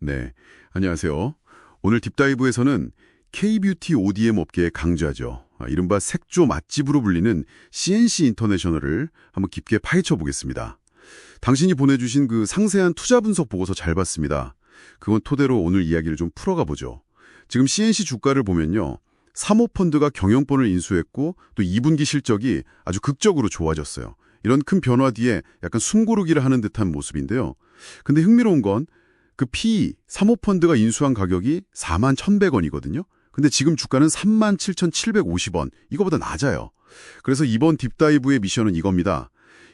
네, 안녕하세요. 오늘 딥다이브에서는 K-뷰티 ODM 업계의 강자죠. 이른바 색조 맛집으로 불리는 CNC 인터내셔널을 한번 깊게 파헤쳐 보겠습니다. 당신이 보내주신 그 상세한 투자 분석 보고서 잘 봤습니다. 그건 토대로 오늘 이야기를 좀 풀어가 보죠. 지금 CNC 주가를 보면요. 사모펀드가 경영권을 인수했고 또 2분기 실적이 아주 극적으로 좋아졌어요. 이런 큰 변화 뒤에 약간 숨고르기를 하는 듯한 모습인데요. 근데 흥미로운 건 그 PE, 사모펀드가 인수한 가격이 41,100원이거든요. 근데 지금 주가는 37,750원. 이거보다 낮아요. 그래서 이번 딥다이브의 미션은 이겁니다.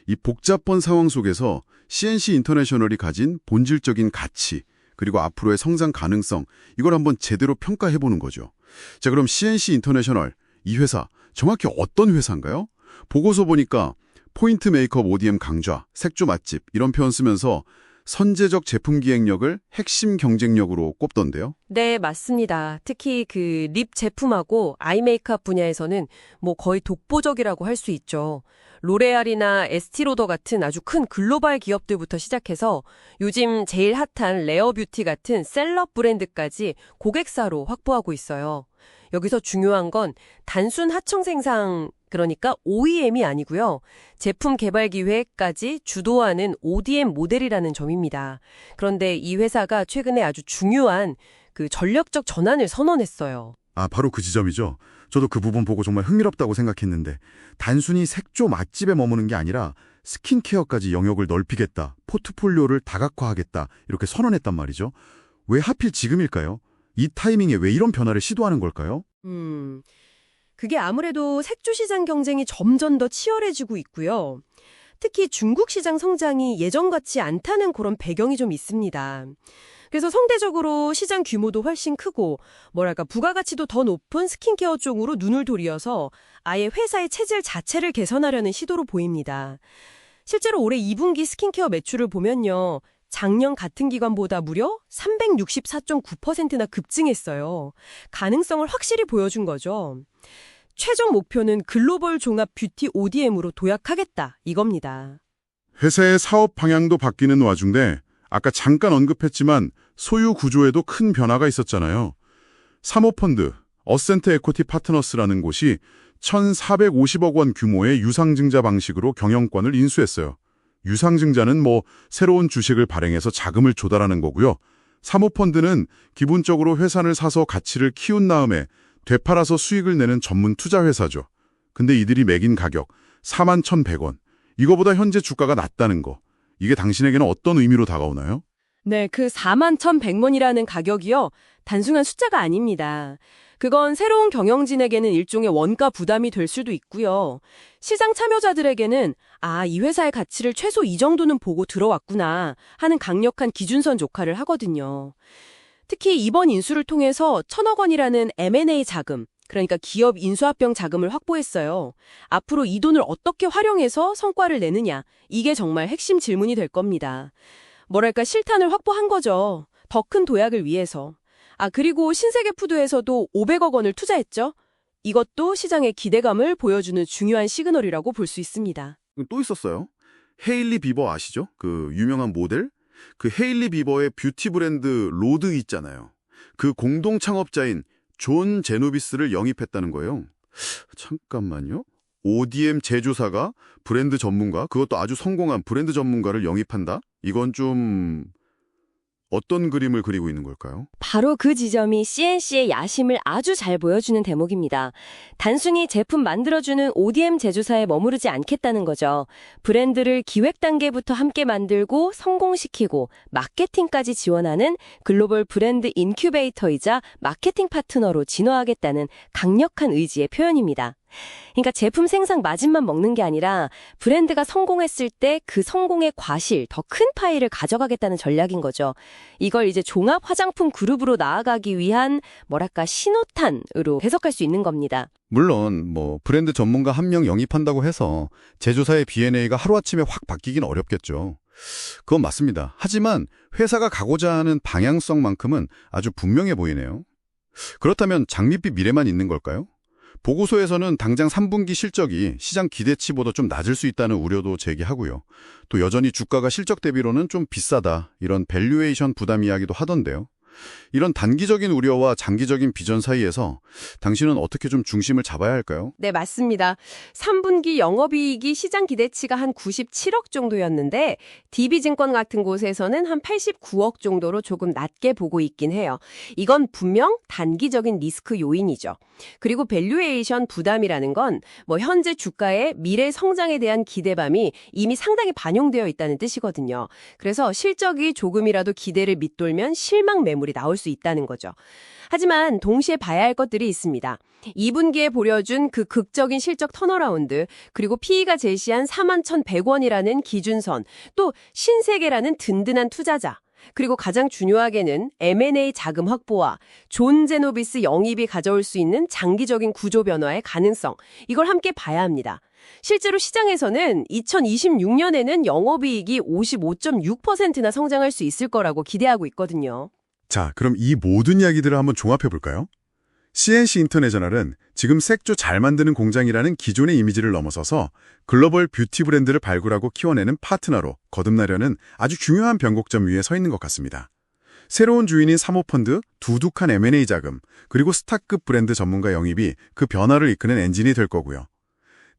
이 복잡한 상황 속에서 CNC 인터내셔널이 가진 본질적인 가치, 그리고 앞으로의 성장 가능성, 이걸 한번 제대로 평가해보는 거죠. 자, 그럼 CNC 인터내셔널, 이 회사, 정확히 어떤 회사인가요? 보고서 보니까 포인트 메이크업 ODM 강좌, 색조 맛집 이런 표현 쓰면서 선제적 제품 기획력을 핵심 경쟁력으로 꼽던데요. 네, 맞습니다. 특히 그 립 제품하고 아이 메이크업 분야에서는 뭐 거의 독보적이라고 할 수 있죠. 로레알이나 에스티로더 같은 아주 큰 글로벌 기업들부터 시작해서 요즘 제일 핫한 레어뷰티 같은 셀럽 브랜드까지 고객사로 확보하고 있어요. 여기서 중요한 건 단순 하청 생산, 그러니까 OEM이 아니고요. 제품 개발 기획까지 주도하는 ODM 모델이라는 점입니다. 그런데 이 회사가 최근에 아주 중요한 그 전략적 전환을 선언했어요. 바로 그 지점이죠. 저도 그 부분 보고 정말 흥미롭다고 생각했는데 단순히 색조 맛집에 머무는 게 아니라 스킨케어까지 영역을 넓히겠다, 포트폴리오를 다각화하겠다 이렇게 선언했단 말이죠. 왜 하필 지금일까요? 이 타이밍에 왜 이런 변화를 시도하는 걸까요? 그게 아무래도 색조 시장 경쟁이 점점 더 치열해지고 있고요. 특히 중국 시장 성장이 예전 같지 않다는 그런 배경이 좀 있습니다. 그래서 상대적으로 시장 규모도 훨씬 크고 뭐랄까 부가가치도 더 높은 스킨케어 쪽으로 눈을 돌려서 아예 회사의 체질 자체를 개선하려는 시도로 보입니다. 실제로 올해 2분기 스킨케어 매출을 보면요. 작년 같은 기간보다 무려 364.9%나 급증했어요. 가능성을 확실히 보여준 거죠. 최종 목표는 글로벌 종합 뷰티 ODM으로 도약하겠다 이겁니다. 회사의 사업 방향도 바뀌는 와중에 아까 잠깐 언급했지만 소유 구조에도 큰 변화가 있었잖아요. 사모펀드, 어센트 에코티 파트너스라는 곳이 1,450억 원 규모의 유상증자 방식으로 경영권을 인수했어요. 유상증자는 새로운 주식을 발행해서 자금을 조달하는 거고요. 사모펀드는 기본적으로 회사를 사서 가치를 키운 다음에 되팔아서 수익을 내는 전문 투자 회사죠. 근데 이들이 매긴 가격 41,100원. 이거보다 현재 주가가 낮다는 거. 이게 당신에게는 어떤 의미로 다가오나요? 네, 그 41,100원이라는 가격이요. 단순한 숫자가 아닙니다. 그건 새로운 경영진에게는 일종의 원가 부담이 될 수도 있고요. 시장 참여자들에게는 이 회사의 가치를 최소 이 정도는 보고 들어왔구나 하는 강력한 기준선 조카를 하거든요. 특히 이번 인수를 통해서 1,000억 원이라는 M&A 자금, 그러니까 기업 인수합병 자금을 확보했어요. 앞으로 이 돈을 어떻게 활용해서 성과를 내느냐, 이게 정말 핵심 질문이 될 겁니다. 뭐랄까 실탄을 확보한 거죠. 더 큰 도약을 위해서. 그리고 신세계푸드에서도 500억 원을 투자했죠. 이것도 시장의 기대감을 보여주는 중요한 시그널이라고 볼 수 있습니다. 또 있었어요. 헤일리 비버 아시죠? 그 유명한 모델? 그 헤일리 비버의 뷰티 브랜드 로드 있잖아요. 그 공동 창업자인 존 제노비스를 영입했다는 거예요. 잠깐만요. ODM 제조사가 브랜드 전문가, 그것도 아주 성공한 브랜드 전문가를 영입한다? 이건 좀 어떤 그림을 그리고 있는 걸까요? 바로 그 지점이 CNC의 야심을 아주 잘 보여주는 대목입니다. 단순히 제품 만들어주는 ODM 제조사에 머무르지 않겠다는 거죠. 브랜드를 기획 단계부터 함께 만들고 성공시키고 마케팅까지 지원하는 글로벌 브랜드 인큐베이터이자 마케팅 파트너로 진화하겠다는 강력한 의지의 표현입니다. 그러니까 제품 생산 마진만 먹는 게 아니라 브랜드가 성공했을 때 그 성공의 과실, 더 큰 파이를 가져가겠다는 전략인 거죠. 이걸 이제 종합 화장품 그룹으로 나아가기 위한 신호탄으로 해석할 수 있는 겁니다. 물론 브랜드 전문가 한 명 영입한다고 해서 제조사의 BNA가 하루아침에 확 바뀌긴 어렵겠죠. 그건 맞습니다. 하지만 회사가 가고자 하는 방향성만큼은 아주 분명해 보이네요. 그렇다면 장밋빛 미래만 있는 걸까요? 보고서에서는 당장 3분기 실적이 시장 기대치보다 좀 낮을 수 있다는 우려도 제기하고요. 또 여전히 주가가 실적 대비로는 좀 비싸다, 이런 밸류에이션 부담 이야기도 하던데요. 이런 단기적인 우려와 장기적인 비전 사이에서 당신은 어떻게 좀 중심을 잡아야 할까요? 네, 맞습니다. 3분기 영업이익이 시장 기대치가 한 97억 정도였는데 DB증권 같은 곳에서는 한 89억 정도로 조금 낮게 보고 있긴 해요. 이건 분명 단기적인 리스크 요인이죠. 그리고 밸류에이션 부담이라는 건 현재 주가의 미래 성장에 대한 기대감이 이미 상당히 반영되어 있다는 뜻이거든요. 그래서 실적이 조금이라도 기대를 밑돌면 실망 매물이 나올 수 있다는 거죠. 하지만 동시에 봐야 할 것들이 있습니다. 2분기에 보여준 그 극적인 실적 턴어라운드, 그리고 PE가 제시한 41,100원이라는 기준선, 또 신세계라는 든든한 투자자, 그리고 가장 중요하게는 M&A 자금 확보와 존 제노비스 영입이 가져올 수 있는 장기적인 구조 변화의 가능성, 이걸 함께 봐야 합니다. 실제로 시장에서는 2026년에는 영업이익이 55.6%나 성장할 수 있을 거라고 기대하고 있거든요. 자, 그럼 이 모든 이야기들을 한번 종합해 볼까요? CNC 인터내셔널은 지금 색조 잘 만드는 공장이라는 기존의 이미지를 넘어서서 글로벌 뷰티 브랜드를 발굴하고 키워내는 파트너로 거듭나려는 아주 중요한 변곡점 위에 서 있는 것 같습니다. 새로운 주인인 사모펀드, 두둑한 M&A 자금, 그리고 스타급 브랜드 전문가 영입이 그 변화를 이끄는 엔진이 될 거고요.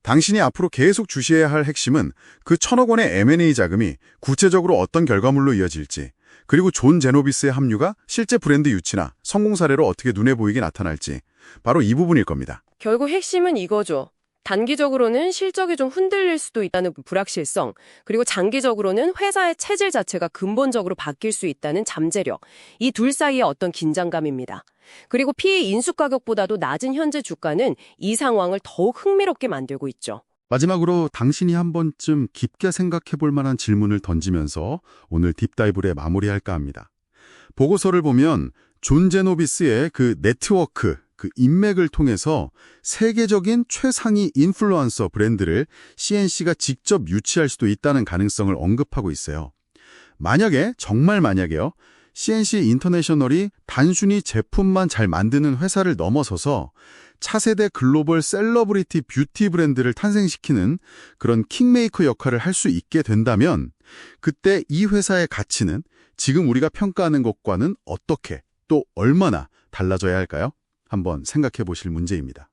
당신이 앞으로 계속 주시해야 할 핵심은 그 1,000억 원의 M&A 자금이 구체적으로 어떤 결과물로 이어질지, 그리고 존 제노비스의 합류가 실제 브랜드 유치나 성공 사례로 어떻게 눈에 보이게 나타날지, 바로 이 부분일 겁니다. 결국 핵심은 이거죠. 단기적으로는 실적이 좀 흔들릴 수도 있다는 불확실성, 그리고 장기적으로는 회사의 체질 자체가 근본적으로 바뀔 수 있다는 잠재력, 이 둘 사이의 어떤 긴장감입니다. 그리고 PE 인수 가격보다도 낮은 현재 주가는 이 상황을 더욱 흥미롭게 만들고 있죠. 마지막으로 당신이 한 번쯤 깊게 생각해 볼 만한 질문을 던지면서 오늘 딥다이브를 마무리할까 합니다. 보고서를 보면 존 제노비스의 그 네트워크, 그 인맥을 통해서 세계적인 최상위 인플루언서 브랜드를 CNC가 직접 유치할 수도 있다는 가능성을 언급하고 있어요. 만약에, 정말 만약에요, CNC 인터내셔널이 단순히 제품만 잘 만드는 회사를 넘어서서 차세대 글로벌 셀러브리티 뷰티 브랜드를 탄생시키는 그런 킹메이커 역할을 할 수 있게 된다면 그때 이 회사의 가치는 지금 우리가 평가하는 것과는 어떻게 또 얼마나 달라져야 할까요? 한번 생각해 보실 문제입니다.